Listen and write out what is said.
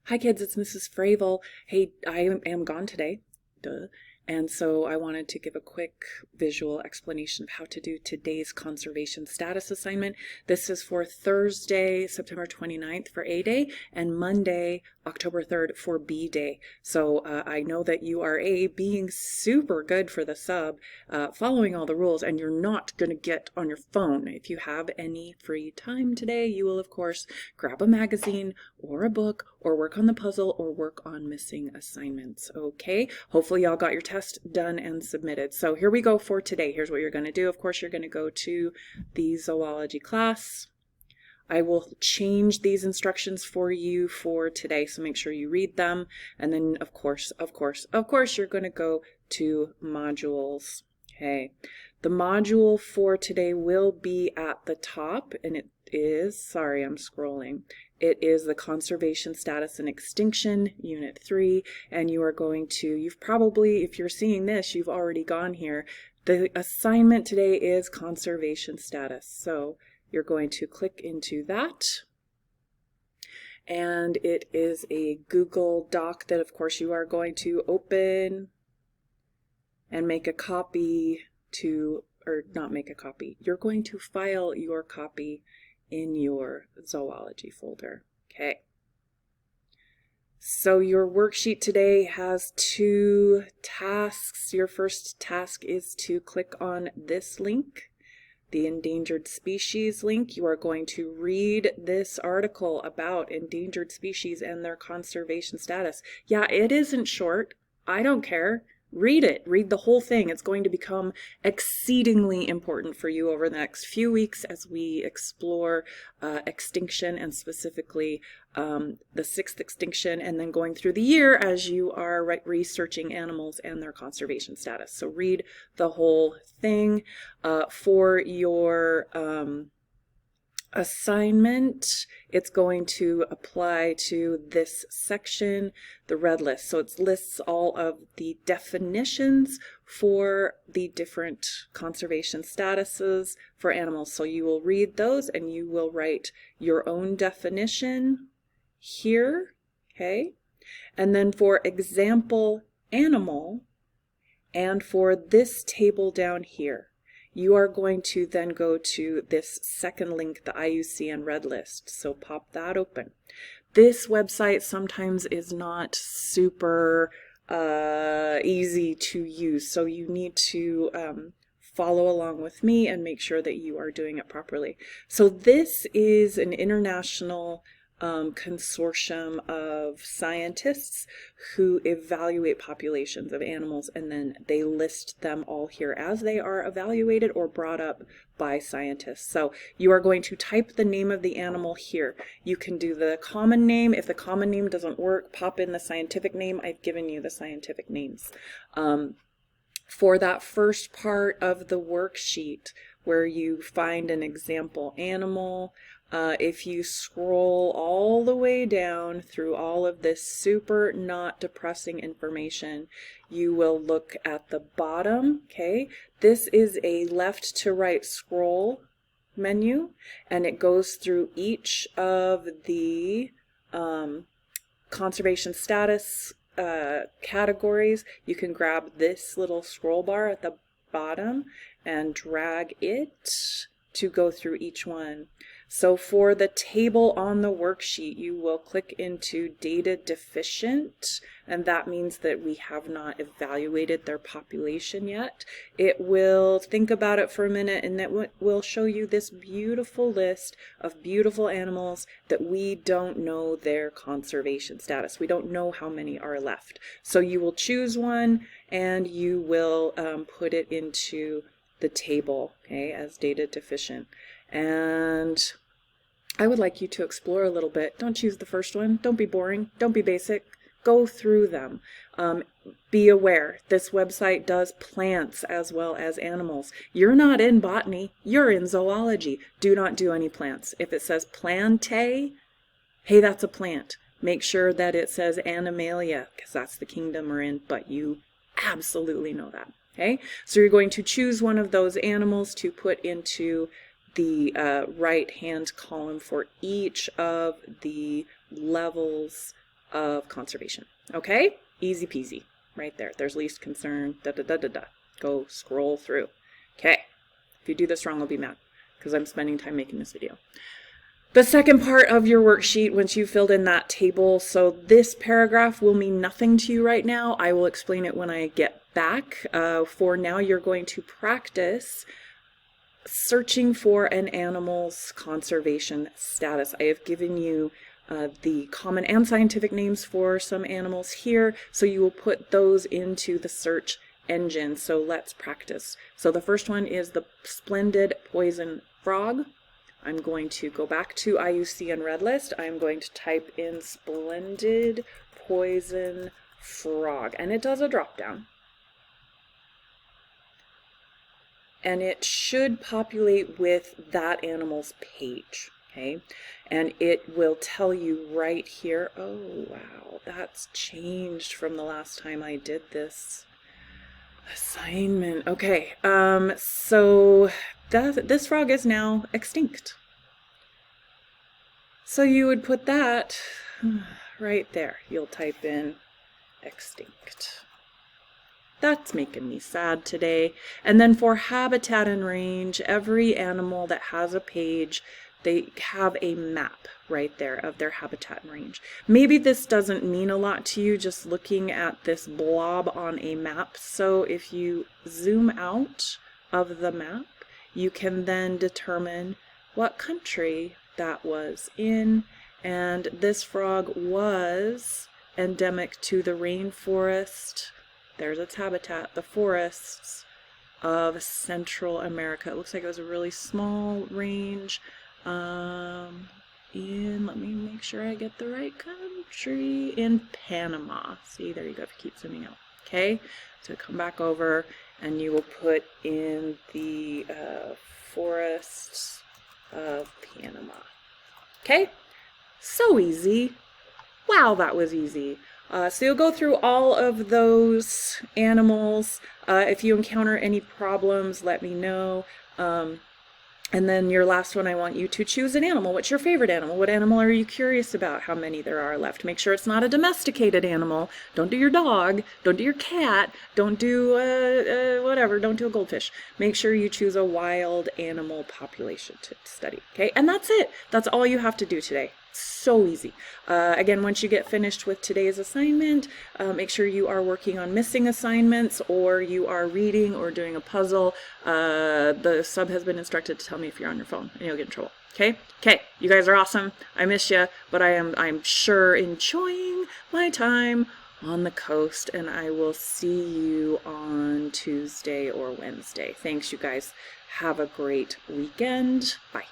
Hi kids, it's Mrs. Fravel. Hey, I am gone today. Duh. And so I wanted to give a quick visual explanation of how to do today's conservation status assignment. This is for Thursday, September 29th for A Day and Monday, October 3rd for B Day. So I know that you are being super good for the sub, following all the rules, and you're not going to get on your phone. If you have any free time today, you will of course grab a magazine or a book or work on the puzzle or work on missing assignments. Okay, hopefully y'all got your test done and submitted. So here we go for today. Here's what you're going to do. Of course, you're going to go to the zoology class. I will change these instructions for you for today, so make sure you read them. And then of course, you're going to go to modules. Okay, the module for today will be at the top, and it is, sorry, I'm scrolling. It is the Conservation Status and Extinction, Unit 3, and you are going to, you've probably, if you're seeing this, you've already gone here. The assignment today is Conservation Status, so you're going to click into that. And it is a Google Doc that, of course, you are going to open and make a copy to, or not make a copy, you're going to file your copy in your zoology folder. Okay. So your worksheet today has 2 tasks. Your first task is to click on this link, the endangered species link. You are going to read this article about endangered species and their conservation status. Yeah, it isn't short. I don't care. Read it. Read the whole thing. It's going to become exceedingly important for you over the next few weeks as we explore extinction, and specifically the 6th extinction, and then going through the year as you are researching animals and their conservation status. So read the whole thing. For your assignment, it's going to apply to this section, the red list. So it lists all of the definitions for the different conservation statuses for animals. So you will read those and you will write your own definition here, okay? And then for example animal, and for this table down here, you are going to then go to this second link, the IUCN red list. So pop that open. This website sometimes is not super easy to use, so you need to follow along with me and make sure that you are doing it properly. So this is an international consortium of scientists who evaluate populations of animals, and then they list them all here as they are evaluated or brought up by scientists. So you are going to type the name of the animal here. You can do the common name. If the common name doesn't work, pop in the scientific name. I've given you the scientific names. For that first part of the worksheet where you find an example animal, if you scroll all the way down through all of this super not depressing information, you will look at the bottom, okay? This is a left to right scroll menu, and it goes through each of the conservation status categories. You can grab this little scroll bar at the bottom and drag it to go through each one. So for the table on the worksheet, you will click into data deficient, and that means that we have not evaluated their population yet. It will think about it for a minute, and that will show you this beautiful list of beautiful animals that we don't know their conservation status. We don't know how many are left. So you will choose one and you will put it into the table, okay, as data deficient. And I would like you to explore a little bit. Don't choose the first one. Don't be boring. Don't be basic. Go through them. Be aware, this website does plants as well as animals. You're not in botany. You're in zoology. Do not do any plants. If it says plantae, hey, that's a plant. Make sure that it says animalia, because that's the kingdom we're in, but you absolutely know that. Okay, so you're going to choose one of those animals to put into the right hand column for each of the levels of conservation. Okay? Easy peasy. Right there. There's least concern. Da da da da da. Go scroll through. Okay. If you do this wrong, I'll be mad because I'm spending time making this video. The second part of your worksheet, once you've filled in that table, so this paragraph will mean nothing to you right now. I will explain it when I get back. For now, you're going to practice searching for an animal's conservation status. I have given you the common and scientific names for some animals here, so you will put those into the search engine. So let's practice. So the first one is the splendid poison frog. I'm going to go back to IUCN redlist. I'm going to type in splendid poison frog, and it does a drop down. And it should populate with that animal's page, okay? And it will tell you right here, oh wow, that's changed from the last time I did this assignment. Okay, so this frog is now extinct. So you would put that right there. You'll type in extinct. That's making me sad today. And then for habitat and range, every animal that has a page, they have a map right there of their habitat and range. Maybe this doesn't mean a lot to you just looking at this blob on a map. So if you zoom out of the map, you can then determine what country that was in. And this frog was endemic to the rainforest. There's its habitat, the forests of Central America. It looks like it was a really small range. Let me make sure I get the right country. In Panama. See, there you go, if you keep zooming out. Okay, so come back over and you will put in the forests of Panama. Okay, so easy. Wow, that was easy. So you'll go through all of those animals. If you encounter any problems, let me know. And then your last one, I want you to choose an animal. What's your favorite animal? What animal are you curious about? How many there are left? Make sure it's not a domesticated animal. Don't do your dog. Don't do your cat. Don't do whatever. Don't do a goldfish. Make sure you choose a wild animal population to study. Okay, and that's it. That's all you have to do today. So easy. Again, once you get finished with today's assignment, make sure you are working on missing assignments or you are reading or doing a puzzle. The sub has been instructed to tell me if you're on your phone and you'll get in trouble. Okay? Okay, you guys are awesome. I miss you, but I'm sure enjoying my time on the coast, and I will see you on Tuesday or Wednesday. Thanks, you guys. Have a great weekend. Bye.